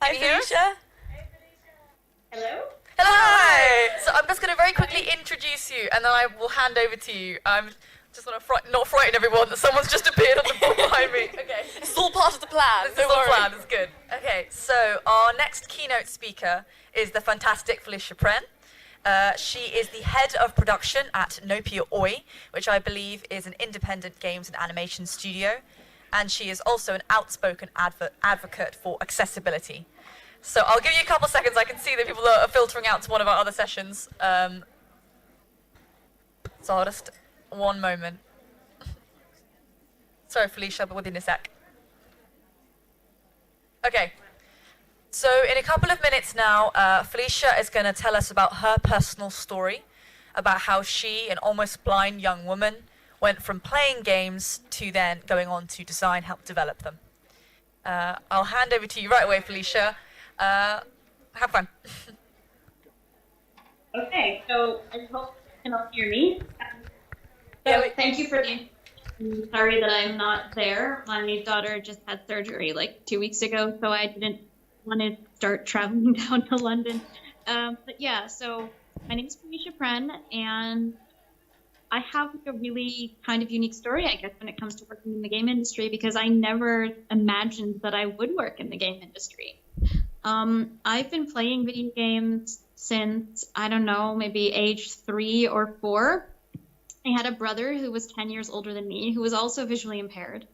Hi, Felicia. Hello? Hello. So I'm just going to very quickly introduce you, and then I will hand over to you. I'm just want to not frighten everyone that someone's just appeared on the board behind me. Okay. This is all part of the plan. This is all planned. It's good. Okay. So our next keynote speaker is the fantastic Felicia Prehn. She is the head of production at Nopia, which I believe is an independent games and animation studio, and she is also an outspoken advocate for accessibility. So I'll give you a couple seconds. I can see that people are filtering out to one of our other sessions. So I'll just, one moment. Sorry, Felicia, but within a sec. Okay. So in a couple of minutes now, Felicia is going to tell us about her personal story, about how she, an almost blind young woman, went from playing games to then going on to design, help develop them. I'll hand over to you right away, Felicia. Have fun. Okay, so I hope you can all hear me. Thank you for the. Sorry that I'm not there. My daughter just had surgery like 2 weeks ago, so I didn't want to start traveling down to London. But yeah, so my name is Felicia Prehn, and I have a really kind of unique story, I guess, when it comes to working in the game industry, because I never imagined that I would work in the game industry. I've been playing video games since, I don't know, maybe age 3 or 4. I had a brother who was 10 years older than me, who was also visually impaired.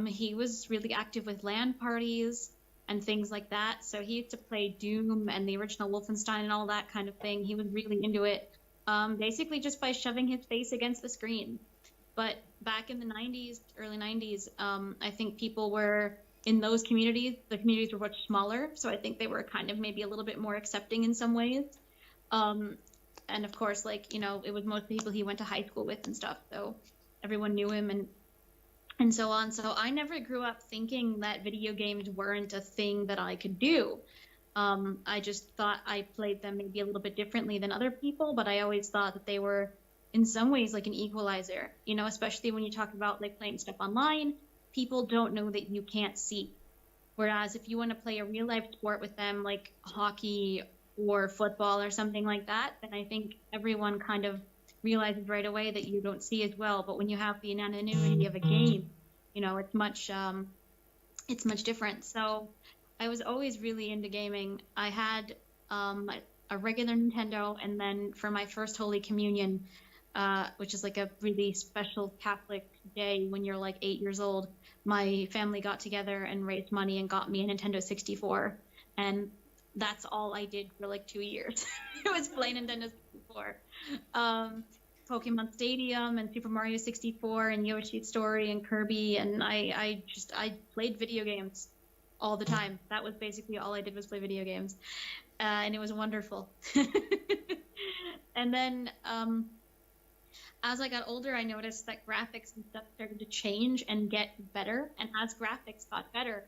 He was really active with LAN parties and things like that. So he used to play Doom and the original Wolfenstein and all that kind of thing. He was really into it, basically just by shoving his face against the screen. But back in the 90s, early 90s, I think people were in those communities. The communities were much smaller, so I think they were kind of maybe a little bit more accepting in some ways. And of course, like, you know, it was most people he went to high school with and stuff, so everyone knew him and so on. So I never grew up thinking that video games weren't a thing that I could do. I just thought I played them maybe a little bit differently than other people, but I always thought that they were in some ways like an equalizer, you know, especially when you talk about like playing stuff online. People don't know that you can't see. Whereas if you want to play a real life sport with them, like hockey or football or something like that, then I think everyone kind of realizes right away that you don't see as well. But when you have the anonymity of a game, you know, it's much different. So I was always really into gaming. I had a regular Nintendo, and then for my first Holy Communion, which is like a really special Catholic day when you're like 8 years old, my family got together and raised money and got me a Nintendo 64. And that's all I did for like 2 years. It was play Nintendo 64. Pokemon Stadium and Super Mario 64 and Yoshi's Story and Kirby, and I played video games all the time. That was basically all I did, was play video games. And it was wonderful. And then as I got older, I noticed that graphics and stuff started to change and get better. And as graphics got better,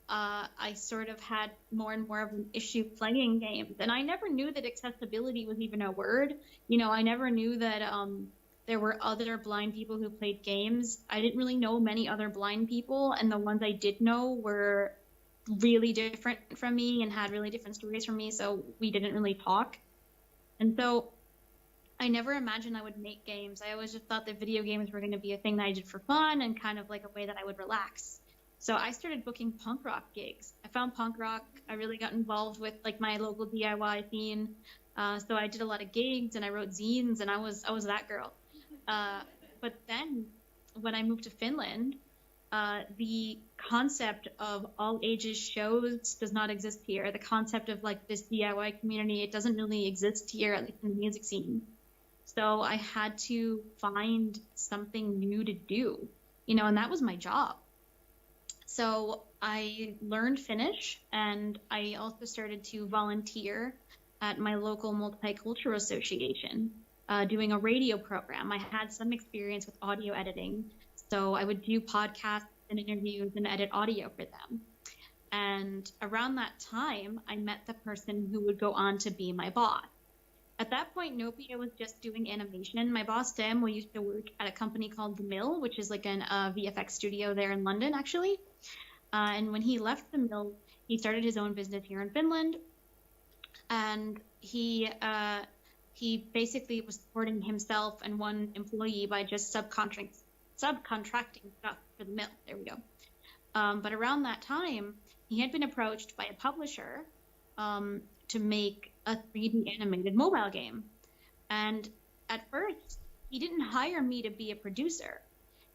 I sort of had more and more of an issue playing games. And I never knew that accessibility was even a word. You know, I never knew that there were other blind people who played games. I didn't really know many other blind people, and the ones I did know were really different from me and had really different stories from me, so we didn't really talk. And so I never imagined I would make games. I always just thought that video games were going to be a thing that I did for fun and kind of like a way that I would relax. So I started booking punk rock gigs. I found punk rock. I really got involved with like my local DIY scene. So I did a lot of gigs and I wrote zines, and I was that girl. But then when I moved to Finland, the concept of all ages shows does not exist here. The concept of like this DIY community, it doesn't really exist here, at least in the music scene. So I had to find something new to do, you know, and that was my job. So I learned Finnish, and I also started to volunteer at my local multicultural association, doing a radio program. I had some experience with audio editing, so I would do podcasts and interviews and edit audio for them. And around that time, I met the person who would go on to be my boss. At that point, Nopia was just doing animation. My boss, Sam, used to work at a company called The Mill, which is like an VFX studio there in London, actually. And when he left The Mill, He started his own business here in Finland, and he basically was supporting himself and one employee by just subcontracting stuff for the mill. There we go. But around that time, he had been approached by a publisher to make a 3D animated mobile game. And at first, he didn't hire me to be a producer.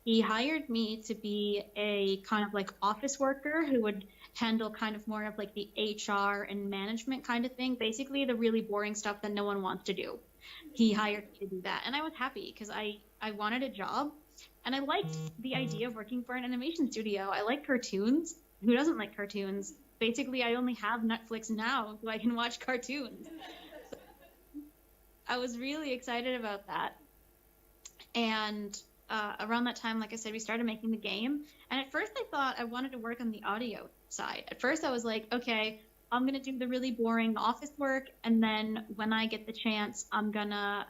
He hired me to be a kind of like office worker who would handle kind of more of like the HR and management kind of thing, basically the really boring stuff that no one wants to do. He hired me to do that. And I was happy because I wanted a job and I liked the idea of working for an animation studio. I like cartoons. Who doesn't like cartoons? Basically, I only have Netflix now so I can watch cartoons. So I was really excited about that. And around that time, like I said, we started making the game. And at first I thought I wanted to work on the audio side. At first I was like, okay, I'm going to do the really boring office work. And then when I get the chance, I'm going to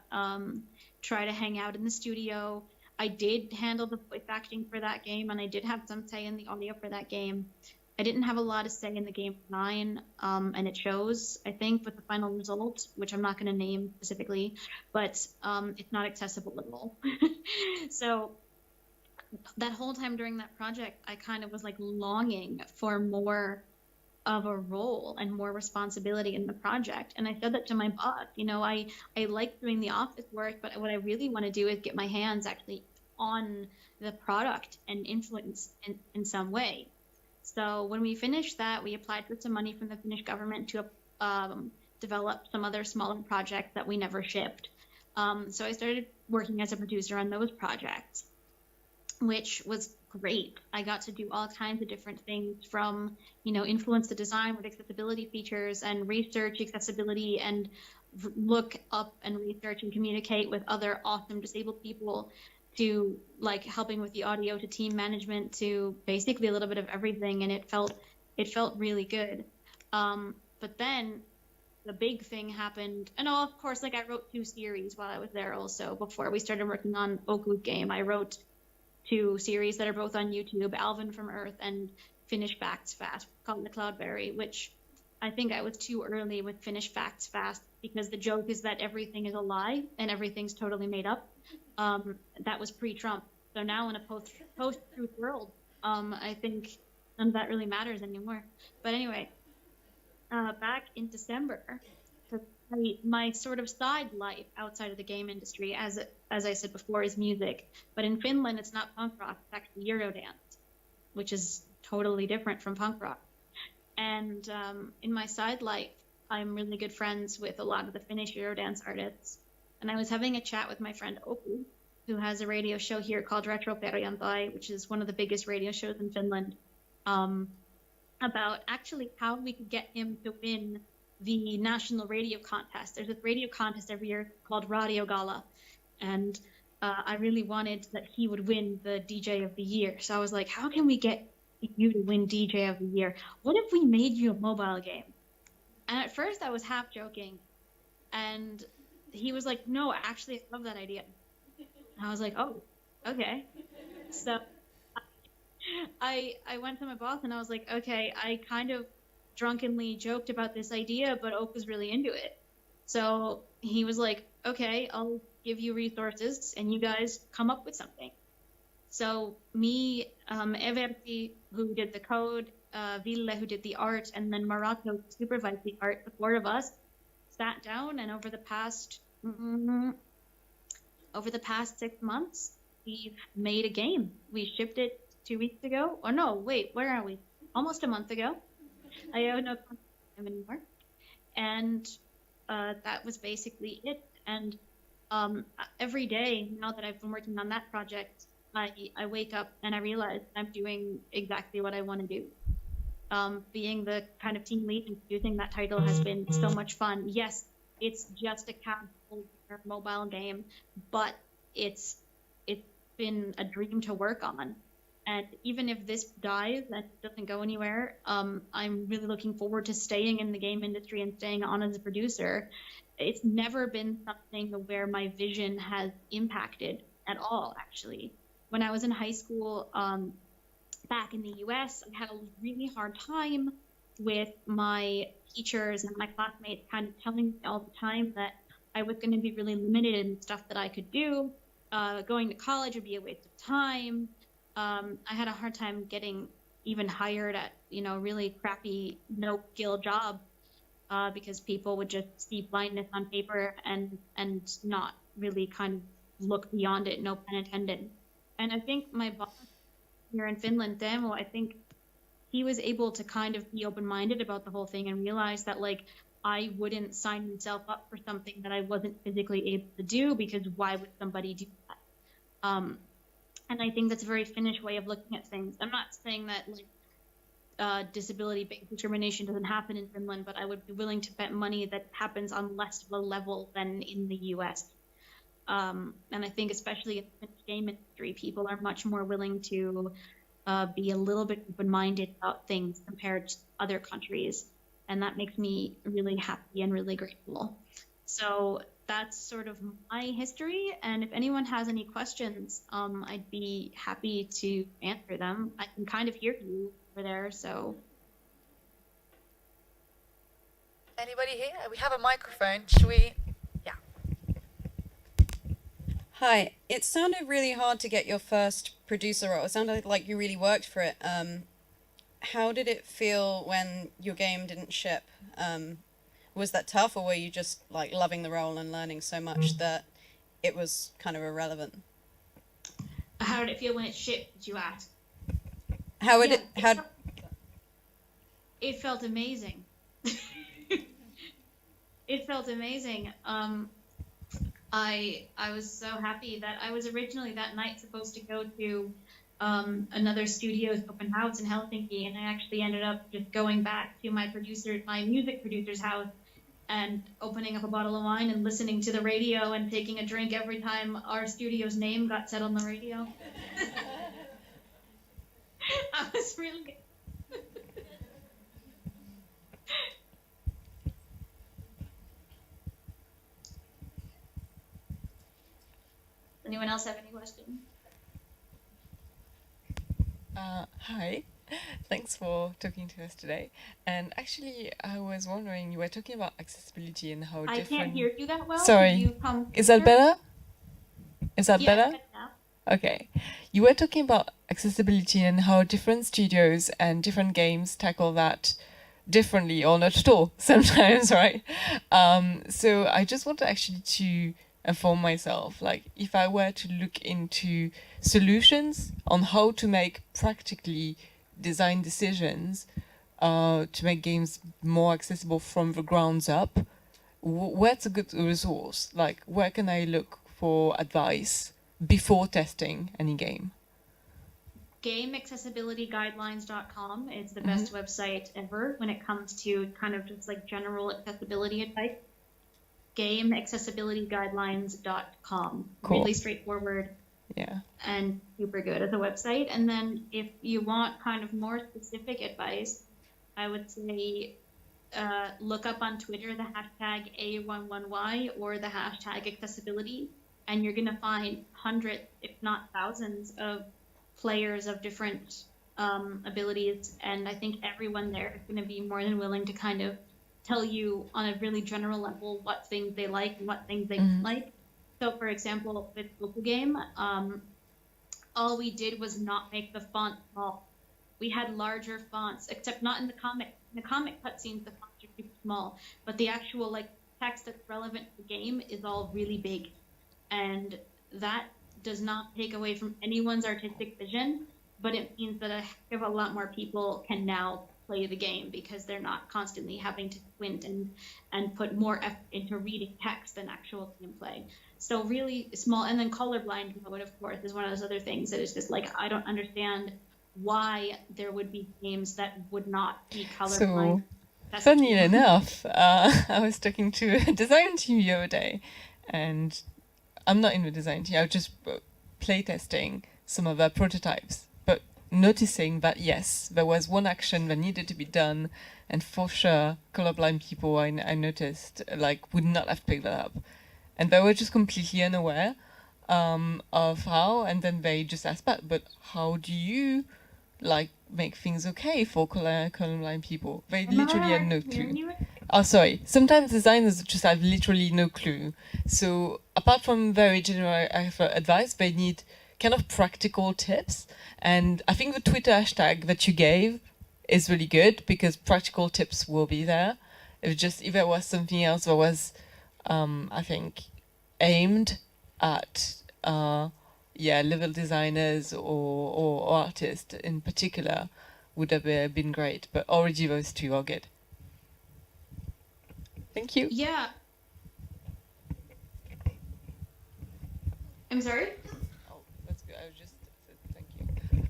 try to hang out in the studio. I did handle the voice acting for that game, and I did have some say in the audio for that game. I didn't have a lot of say in the game design, and it shows, I think, with the final result, which I'm not going to name specifically, but it's not accessible at all. So that whole time during that project, I kind of was like longing for more of a role and more responsibility in the project. And I said that to my boss, you know, I like doing the office work, but what I really want to do is get my hands actually on the product and influence in some way. So when we finished that, we applied for some money from the Finnish government to develop some other smaller projects that we never shipped. So I started working as a producer on those projects, which was great. I got to do all kinds of different things from, you know, influence the design with accessibility features and research accessibility and look up and research and communicate with other awesome disabled people to like helping with the audio to team management to basically a little bit of everything. And it felt really good. But then the big thing happened. And of course, like I wrote 2 series while I was there also before we started working on Oku's game. I wrote 2 series that are both on YouTube, Alvin from Earth and Finish Facts Fast, called The Cloudberry, which I think I was too early with Finish Facts Fast because the joke is that everything is a lie and everything's totally made up. That was pre-Trump. So now in a post-truth world, I think none of that really matters anymore. But anyway, back in December, my sort of side life outside of the game industry, as I said before, is music. But in Finland, it's not punk rock, it's actually Eurodance, which is totally different from punk rock. And in my side life, I'm really good friends with a lot of the Finnish Eurodance artists. And I was having a chat with my friend Oku, who has a radio show here called Retro Perjantai, which is one of the biggest radio shows in Finland, about actually how we could get him to win the national radio contest. There's a radio contest every year called Radio Gala, and I really wanted that he would win the DJ of the year. So I was like, how can we get you to win DJ of the year? What if we made you a mobile game? And at first I was half joking, and he was like, no, actually, I love that idea. And I was like, oh, okay. So I went to my boss and I was like, okay, I kind of drunkenly joked about this idea, but Oak was really into it. So he was like, okay, I'll give you resources and you guys come up with something. So me, Everti, who did the code, Ville, who did the art, and then Marato, who supervised the art, the 4 of us sat down, and over the past 6 months, we've made a game. We shipped it 2 weeks ago. Oh no, wait, where are we? Almost a month ago. I don't know time anymore. And that was basically it. And every day now that I've been working on that project, I wake up and I realize I'm doing exactly what I want to do. Being the kind of team lead and producing that title has been so much fun. Yes, it's just a casual mobile game, but it's been a dream to work on. And even if this dies and doesn't go anywhere, I'm really looking forward to staying in the game industry and staying on as a producer. It's never been something where my vision has impacted at all, actually. When I was in high school, back in the US, I had a really hard time with my teachers and my classmates kind of telling me all the time that I was going to be really limited in stuff that I could do. Going to college would be a waste of time. I had a hard time getting even hired at, really crappy, no-skill jobs because people would just see blindness on paper and not really kind of look beyond it, no pun intended. And I think my boss here in Finland, Demo, I think he was able to kind of be open-minded about the whole thing and realize that like I wouldn't sign myself up for something that I wasn't physically able to do, because why would somebody do that? And I think that's a very Finnish way of looking at things. I'm not saying that like disability-based discrimination doesn't happen in Finland, but I would be willing to bet money that happens on less of a level than in the US. And I think especially in the Finnish game industry, people are much more willing to be a little bit open-minded about things compared to other countries. And that makes me really happy and really grateful. So that's sort of my history. And if anyone has any questions, I'd be happy to answer them. I can kind of hear you over there, so. Anybody here? We have a microphone. Should we? Yeah. Hi. It sounded really hard to get your first producer role. It sounded like you really worked for it. How did it feel when your game didn't ship? Was that tough, or were you just like loving the role and learning so much that it was kind of irrelevant? How did it feel when it shipped, did you ask? It felt amazing. It felt amazing. I was so happy that I was originally that night supposed to go to another studio's open house in Helsinki, and I actually ended up just going back to my music producer's house and opening up a bottle of wine and listening to the radio and taking a drink every time our studio's name got said on the radio. I was really Anyone else have any questions? Hi, thanks for talking to us today. And actually, I was wondering, you were talking about accessibility and how I different... can't hear you that well. Sorry, Could you come is that closer? better? Is that Yeah, better? good now. Okay. You were talking about accessibility and how different studios and different games tackle that differently, or not at all, sometimes, right? So I just want to actually to inform myself, like if I were to look into solutions on how to make practically design decisions to make games more accessible from the ground up, where's a good resource? Like where can I look for advice before testing any game? GameAccessibilityGuidelines.com is the best website ever when it comes to kind of just like general accessibility advice. GameAccessibilityGuidelines.com. Cool. Really straightforward. Yeah. And super good as a website. And then if you want kind of more specific advice, I would say look up on Twitter the hashtag A11Y or the hashtag accessibility, and you're going to find hundreds, if not thousands, of players of different abilities. And I think everyone there is going to be more than willing to kind of tell you on a really general level what things they like and what things they don't like. So for example, with local game, all we did was not make the font small. We had larger fonts, except not in the comic. In the comic cutscenes, the fonts are super small, but the actual like text that's relevant to the game is all really big. And that does not take away from anyone's artistic vision, but it means that a heck of a lot more people can now play the game because they're not constantly having to squint and put more effort into reading text than actual gameplay. So really small, and then colorblind mode, of course, is one of those other things that is just like, I don't understand why there would be games that would not be colorblind. So, funny enough, I was talking to a design team the other day, and I'm not in the design team, I was just playtesting some of their prototypes, but noticing that yes, there was one action that needed to be done, and for sure, colorblind people I noticed like would not have picked that up, and they were just completely unaware of how. And then they just asked back, but how do you like make things okay for colorblind people. They literally had no clue. Oh, sorry. Sometimes designers just have literally no clue. So apart from very general advice, they need kind of practical tips. And I think the Twitter hashtag that you gave is really good because practical tips will be there. If there was something else that was, I think, aimed at level designers or artists in particular, would have been great. But already those two are good. Thank you. Yeah. I'm sorry? Oh, that's good.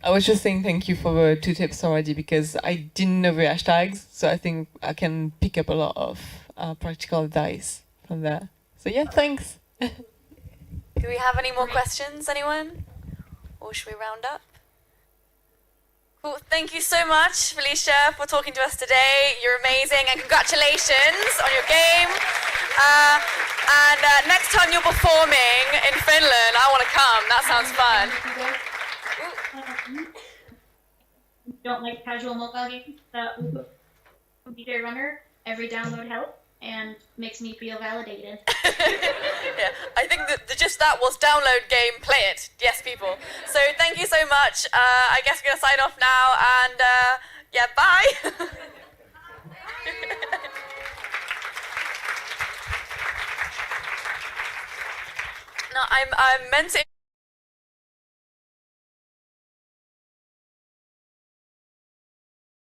I was just saying thank you for the 2 tips already because I didn't know the hashtags, so I think I can pick up a lot of practical advice from there. So yeah, thanks. Do we have any more questions, anyone? Or should we round up? Cool. Thank you so much, Felicia, for talking to us today. You're amazing, and congratulations on your game. And next time you're performing in Finland, I want to come. That sounds fun. Don't like casual mobile games, computer runner, every download helps and makes me feel validated. Yeah, I think that just that was download game, play it. Yes, people. So thank you so much. I guess we're going to sign off now, and yeah, bye. No, I'm meant to